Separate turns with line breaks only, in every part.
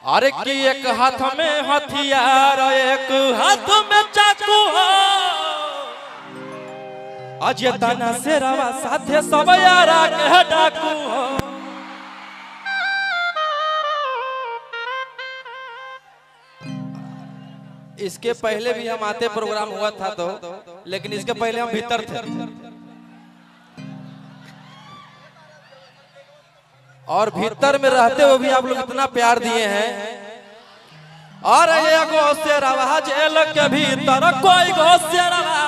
अरे कि एक हाथ में हथियार एक हाथ में चाकू हो अजय तना से रवा साथे सब यारा के डाकू हो। इसके पहले भी हम आते प्रोग्राम हुआ था तो, लेकिन इसके पहले हम भीतर थे और भीतर में रहते हुए भी आप लोग इतना प्यार दिए हैं। और एगो से रवा जेल के भीतर कोई गो से रवा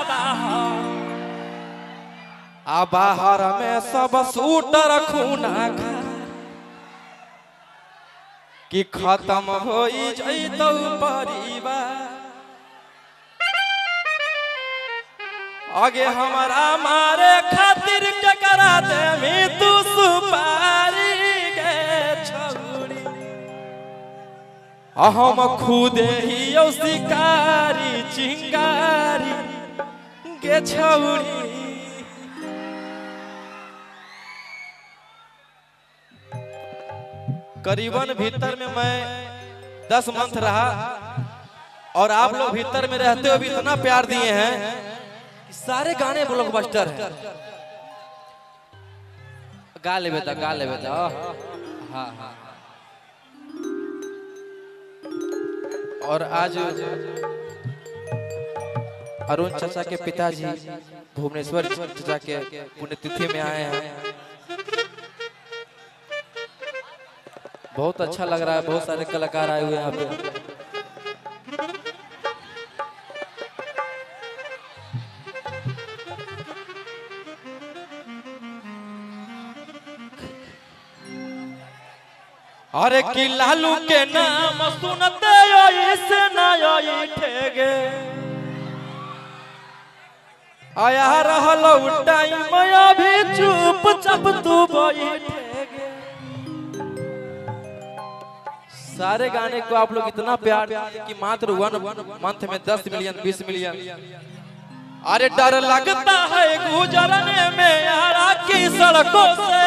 आ बाहर में सब सूटर खूना खा कि खत्म हो जइतो परिवार आगे हमारा मारे खातिर के करा दे मी तू सुपारी गे छौरी हम खुदे ही शिकारी चिंगारी गे छौरी। करीबन भीतर में मैं 10 मंथ रहा और आप लोग भीतर में रहते हुए भी इतना प्यार दिए हैं। सारे गाने ब्लॉकबस्टर हैं। गा ले बेटा हाँ हाँ। और आज अरुण चाचा के पिताजी भुवनेश्वर चाचा के पुण्यतिथि में आए हैं। बहुत अच्छा लग रहा है। बहुत सारे कलाकार आए हुए हैं यहाँ पे। अरे कि लालू के नाम सुनते से नई ठेगे आया रहल टाइम अभी चुप चाप तू बैठेगे। सारे गाने को आप लोग इतना प्यार कि मात्र 1 मंथ में 10 मिलियन 20 मिलियन। अरे डर लगता है गुजरने में यारा की सड़कों से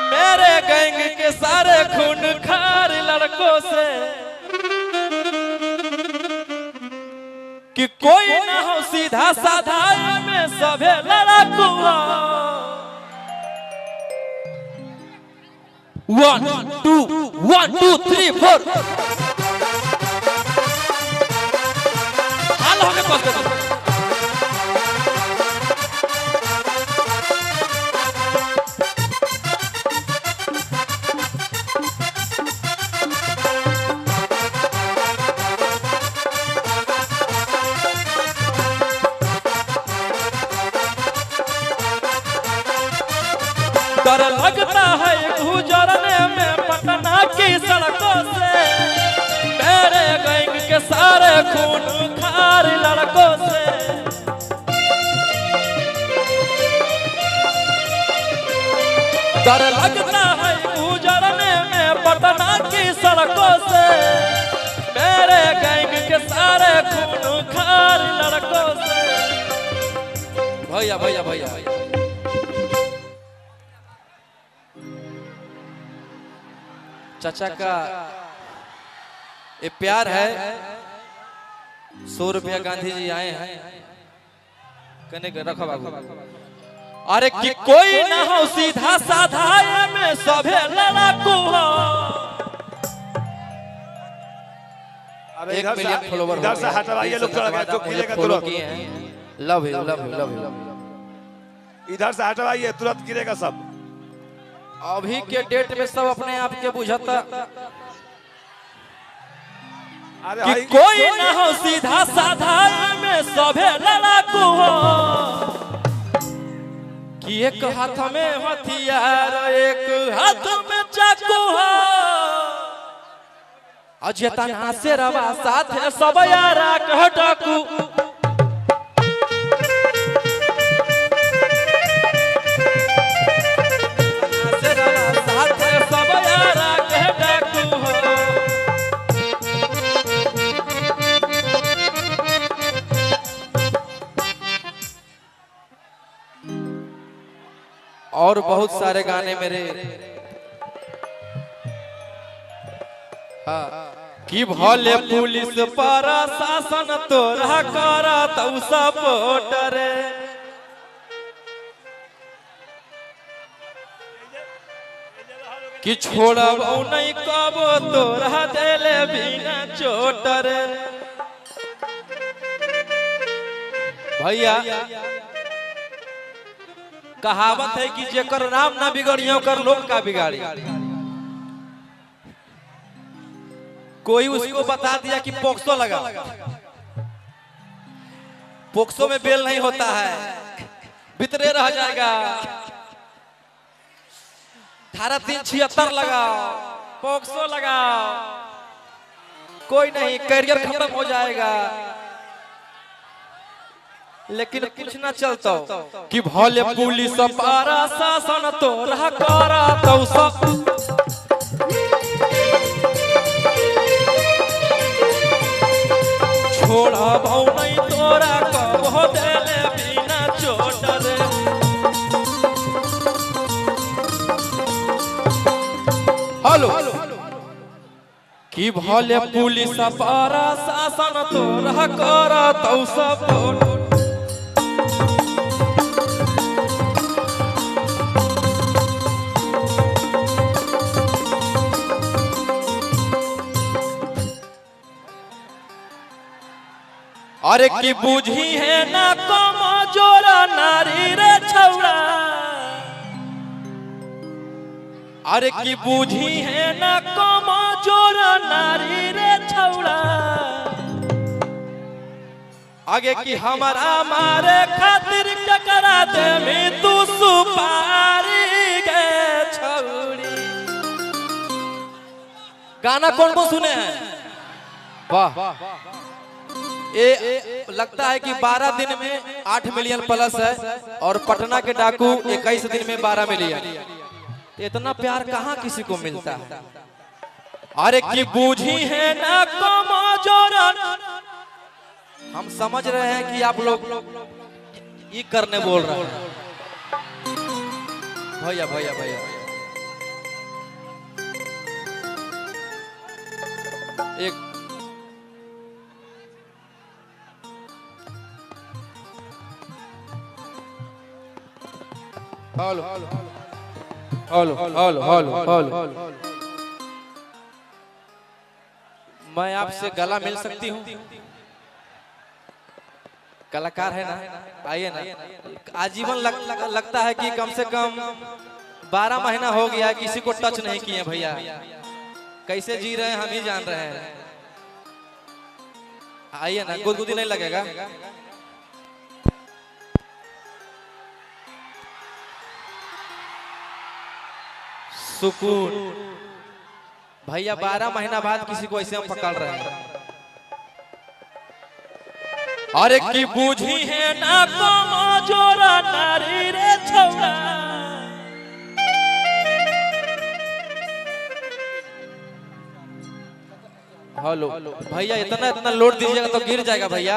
मेरे गैंग के सारे खून खार लड़कों से कि कोई ना हो सीधा साधा में सभे लड़ाकू हो। 1 2 1 2 3 4 हाल होके पहुंच डर लगता है गुजरने में पटना की सड़कों से मेरे गैंग के सारे खून खार लड़कों से। डर लगता है गुजरने में पटना की सड़कों से मेरे गैंग के सारे खून खार लड़कों से। भैया भैया भैया चाचा का ये प्यार है। 100 रुपया गांधी जी आए हैं कहने के रखो बाबू। अरे कि कोई ना हो सीधा साधा में सभे लड़ाकू हो। 1 मिलियन फॉलोवर
इधर से हटवाइए लोग जो गिरेगा तुरंत।
Love you love you love you.
इधर से हटवाइए तुरंत गिरेगा सब।
अभी के डेट में सब अपने आप के बुझाता कि कोई ना हो सीधा साधा में सभे लड़ाकू हो कि एक हाथ में हथियार एक हाथ में चाकू हो अजय तना से रवा साथे सब यारा के डाकू। और बहुत सारे गाने मेरे कि भले पुलिस पर शासन तोरा करत सपोर्ट रे, कि छोड़ब नहीं कबो तोरा देले बिना चोट रे। भैया कहावत है कि जेकर नाम ना बिगड़ियो कर लोग का बिगाड़ी। कोई उसको बता दिया कि पोक्सो लगा, पोक्सो में बेल नहीं होता है, भीतरे रह जाएगा। धारा 376 लगाओ, पोक्सो लगाओ, कोई नहीं, करियर खत्म हो जाएगा। लेकिन कुछ ना चलता कि भले पुलिस पर शासन तोरा करत छोड़ब नहीं तोरा कबो देले बिना चोट रे। हेलो कि भले पुलिस पर शासन तोरा करत सपोर्ट, अरे की बुझी है ना कमजोर नारी रे छौड़ा, अरे की बुझी है ना कमजोर नारी रे छौड़ा। आगे की हमारा मारे खातिर टकरा दे में तू सुपारी गे छौड़ी। गाना कौन को सुने हैं? वाह, ये लगता है कि 12 दिन में 8 मिलियन प्लस है और पटना के डाकू 21 दिन में 12 मिलियन। इतना प्यार कहाँ किसी को मिलता है। अरे की बूझी है ना कमजोर, हम समझ रहे हैं कि आप लोग ये करने बोल रहे हैं। भैया भैया भैया एक hello hello hello hello hello, मैं आपसे गला मिल सकती हूँ? कलाकार है ना, आइए ना। आजीवन लगता है कि कम से कम 12 महीना हो गया किसी को टच नहीं किए भैया। कैसे जी रहे हैं हम ही जान रहे हैं। आइए ना, गुदगुदी नहीं लगेगा। सुकून भैया, 12 महीना बाद किसी को ऐसे हम पकड़ रहे हैं। अरे की बूझी है ना कमजोर नारी रे छौड़ा, हेलो भैया इतना इतना लोड दीजिएगा तो गिर जाएगा भैया।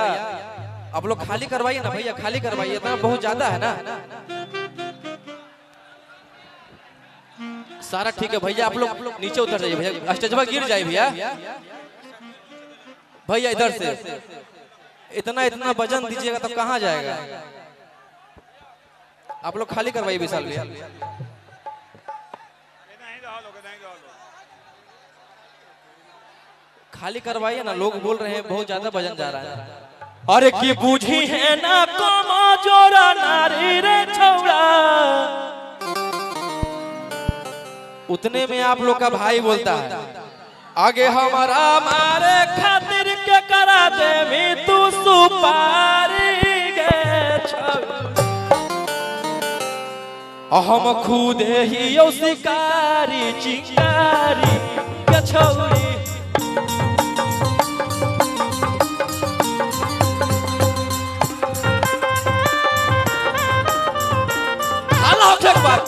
आप लोग खाली करवाइए ना भैया, खाली करवाइए, इतना बहुत ज्यादा है ना। सारा ठीक है भैया, आप लोग नीचे उतर जाइए भैया, स्टेज पर गिर जाए भैया। भैया इधर से इतना इतना वजन दीजिएगा तो कहाँ जाएगा। आप लोग खाली करवाइए विशाल भैया। खाली करवाइए ना, लोग बोल रहे हैं बहुत ज्यादा वजन जा रहा है। अरे की बूझी है ना कमजोर नारी रे छौड़ा, उतने में आप लोग का भाई बोलता है आगे हमारा मारे खातिर के करा दे में तू सुपारी गे छौड़ा। हम खुद ही यो शिकारी चिंगारी के छौड़ी। हेलो ठीक बात।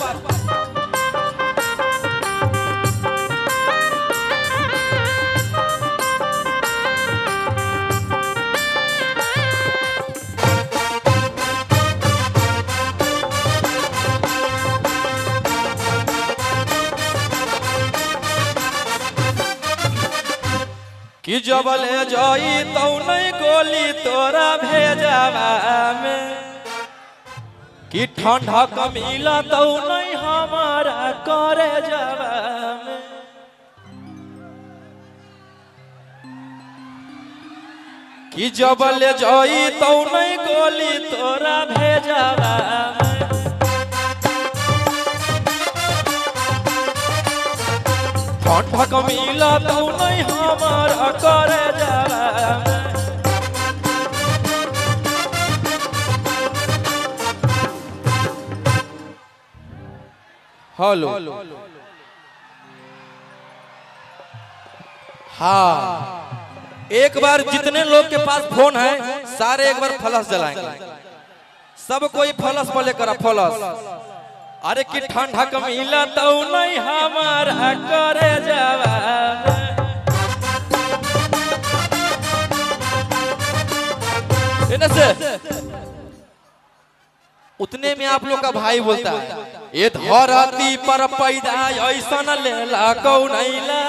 कि जब ले जाई तो नहीं गोली तोरा भेजावा में कि ठंडा कमीला तो नहीं हमारा करे जावा में कि जब ले जाई तो नहीं गोली तोरा भेजावा में ठंडा कमीला तो नहीं हमारा करे जावा में हेलो हाँ एक बार जितने लोग के पास फोन है सारे एक बार फ्लश जलाएंगे सब कोई फ्लश पर लेकर फ्लश अरे कि ठंडा कमीला तो नहीं हमारा करे जावा से उतने में आप लोग का भाई बोलता है ये धरती पर पैदा ऐसा लेला कौनैला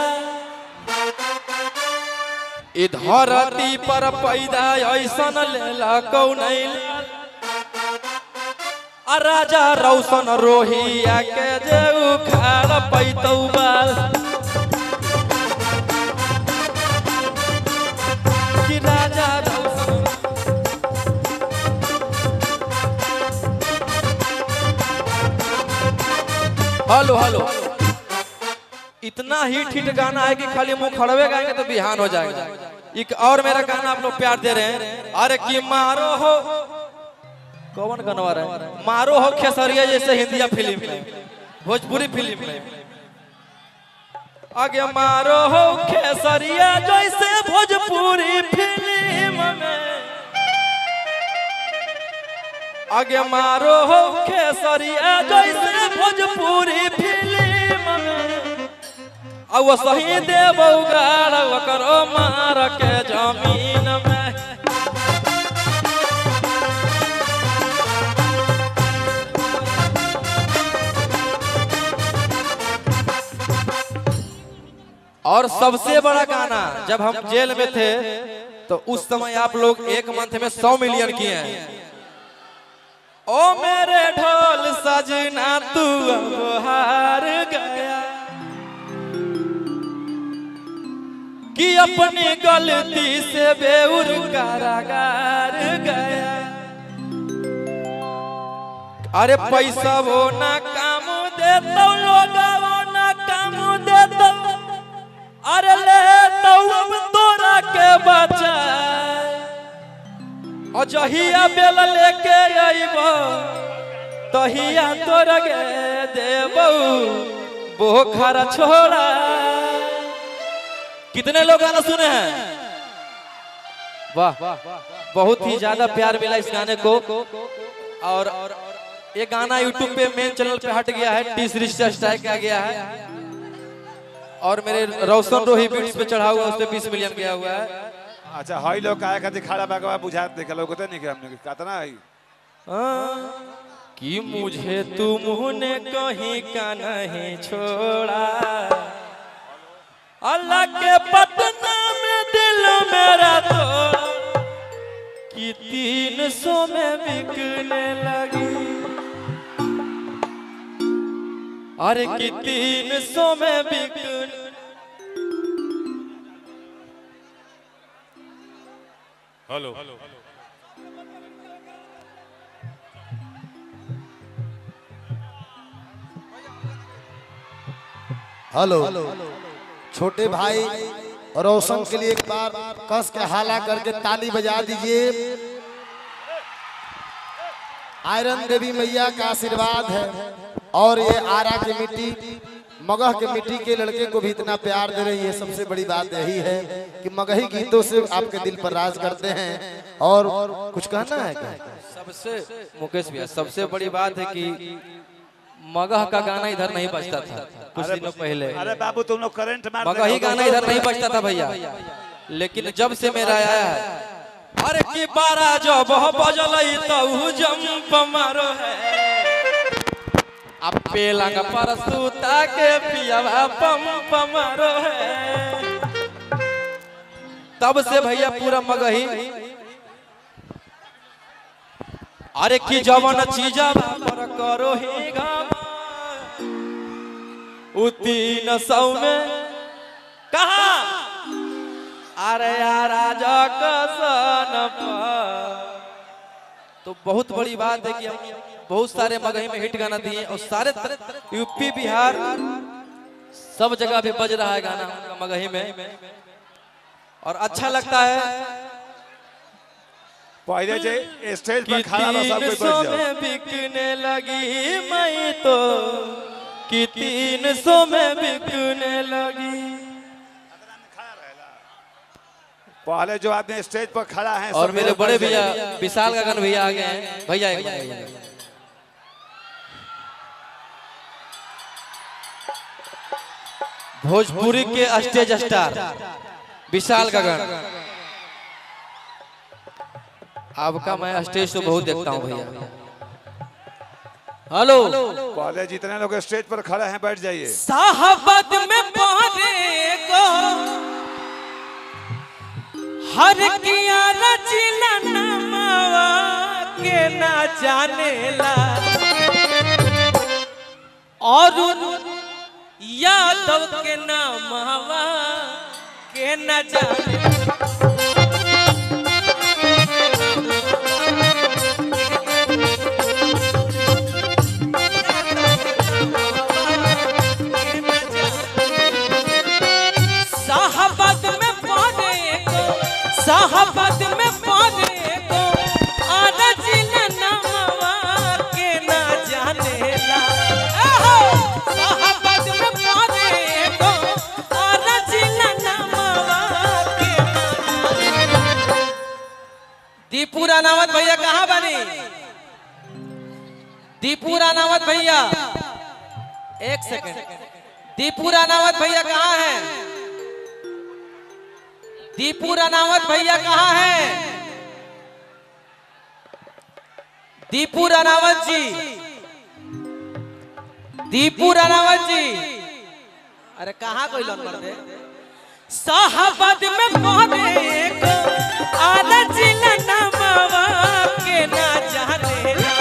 ये धरती पर पैदा ऐसा लेला कौनैला राजा रौशन रोहिया के जे उखाड़ पैतौ बाल कि राजा हेलो हेलो इतना हिट गाना है कि खाली मुंह खड़वे गाएंगे तो बिहान हो जाएगा। एक और मेरा गाना आप लोग प्यार दे रहे हैं अरे कि मारो हो कौन गाना रहा है मारो हो खेसरिया जैसे हिंदिया फिल्म में भोजपुरी फिल्म में आगे मारो हो खेसरिया जैसे भोजपुरी फिल्म में आगे मारो हो खेसरिया जैसे भोजपुरी फिल्म में अब सही देवो गाड़ करो मार के जमीन में और सबसे बड़ा गाना जब हम जेल में थे तो उस समय आप लोग एक मंथ में 100 मिलियन किए हैं। ओ मेरे ढोल सजना तू अब हार गया कि अपनी गलती से बेउर कारागार गया अरे पैसा वो ना काम देता लोग वो ना काम देता अरे ले तो अब तोरा के बचा और जहिया बेल लेके आइबो तहिया तोरा के देबो बोखरा छोड़ा। कितने लोग गाना सुने हैं वाह बहुत ही ज्यादा प्यार मिला इस गाने को। और ये गाना यूट्यूब पे मेन चैनल पे हट गया है टी सीरीज स्ट्राइक आ गया है और मेरे रोशन रोही बीट्स पे चढ़ा हुआ उस पे 20 मिलियन गया हुआ है।
अच्छा हाई लोग काहे खातिर खड़ा बागवा बुझात देख लोग तो नहीं कि हमने कितना है
कि मुझे तुमने कहीं का नहीं छोड़ा अल्लाह के पतना में दिल मेरा तोड़ा कि 300 में बिकने लगी अरे कि 300 में बिकने
हेलो
हेलो छोटे भाई रोशन के लिए एक बार कस के हाला करके ताली बजा दीजिए। आयरन देवी मैया का आशीर्वाद है और ये आरा की मिट्टी मगह के मिट्टी के लड़के को भी इतना प्यार दे रही है। सबसे बड़ी बात यही है कि मगही गीतों से आपके दिल पर राज करते हैं। और कुछ कहना है क्या?
सबसे मुकेश भैया सबसे बड़ी बात है कि मगह का गाना इधर नहीं बजता था कुछ दिनों पहले।
अरे बाबू तुम लोग करंट मार
मगह ही गाना इधर नहीं बजता था भैया, लेकिन जब से मेरा आया है अरे की बारा जो बह बजल तो जंप मारो है अब पेलंग पर सूता के पियावा पंप मारो है तब से भैया पूरा मगही अरे की जवन चीजा पर करो ही उ 300 में कहा अरे राजा कसन तो बहुत बड़ी बात है कि हम बहुत सारे मगही में हिट गाना दिए और सारे यूपी बिहार सब जगह पे बज रहा है गाना उनका मगही में और अच्छा लगता है।
पहले जे स्टेज पर खड़ा रहा सब कोई बैठ जाओ।
में बिकने लगी मैं तो कि 300 में बिकने लगी।
पहले जो आदमी स्टेज पर खड़ा है
और मेरे बड़े भैया विशाल गगन भैया आ गए हैं। भैया एक मिनट भोजपुरी के स्टेज स्टार विशाल गगन आपका मैं स्टेज तो बहुत देखता हूँ भैया। हेलो
पहले जितने लोग स्टेज पर खड़े हैं बैठ जाइए।
साहबत में पहरे को हर किया रचिला नमावा के ना जानेला और यादव के नामावा के ना जानेला। साहबत में पौधे को आरजिल नमवा के ना जानेला। साहबत में पौधे को आरजिल नमवा के ना जानेला। दीपू रानावत भैया कहाँ बनी? दीपू रानावत भैया एक सेकंड। दीपू रानावत भैया कहाँ है? दीपू रानावत भैया कहाँ है? दीपू रानावत जी, दीपू रानावत जी, अरे कहाँ कोई लोग मर दे? साहबत में पौधे को आरजिल नमवा के ना जानेला।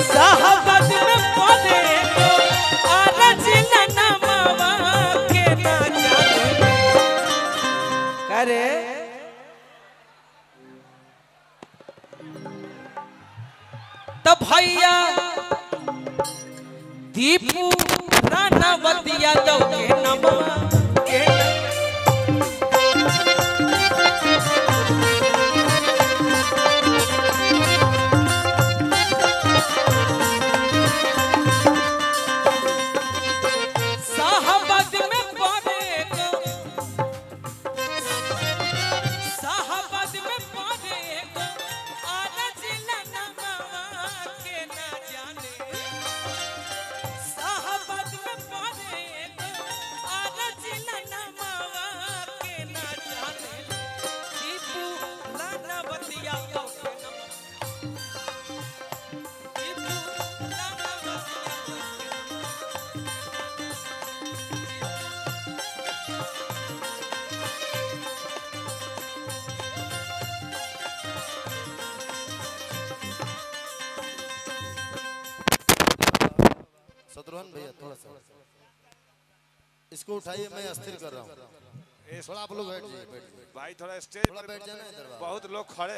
साहबत में पौधे को आरजिल नमवा के ना जानेला। अरे तब भैया दीपू रानावत यादव के नमवा के साहबत में पौधे को साहबत में पौधे को आरजिल नमवा के ना जाने। साहबत में पौधे को आरजिल नमवा के ना जाने। दीपू रानावत यादव के नमवा। दीपू रानावत यादव
शत्रुघ्न भैया थोड़ा सा इसको उठाइए, मैं अस्थिर कर रहा हूँ। थोड़ा आप लोग बैठ जाइए,
भाई थोड़ा स्टेज
थोड़ा
पर
बैठ जाना इधर।
बहुत लोग खड़े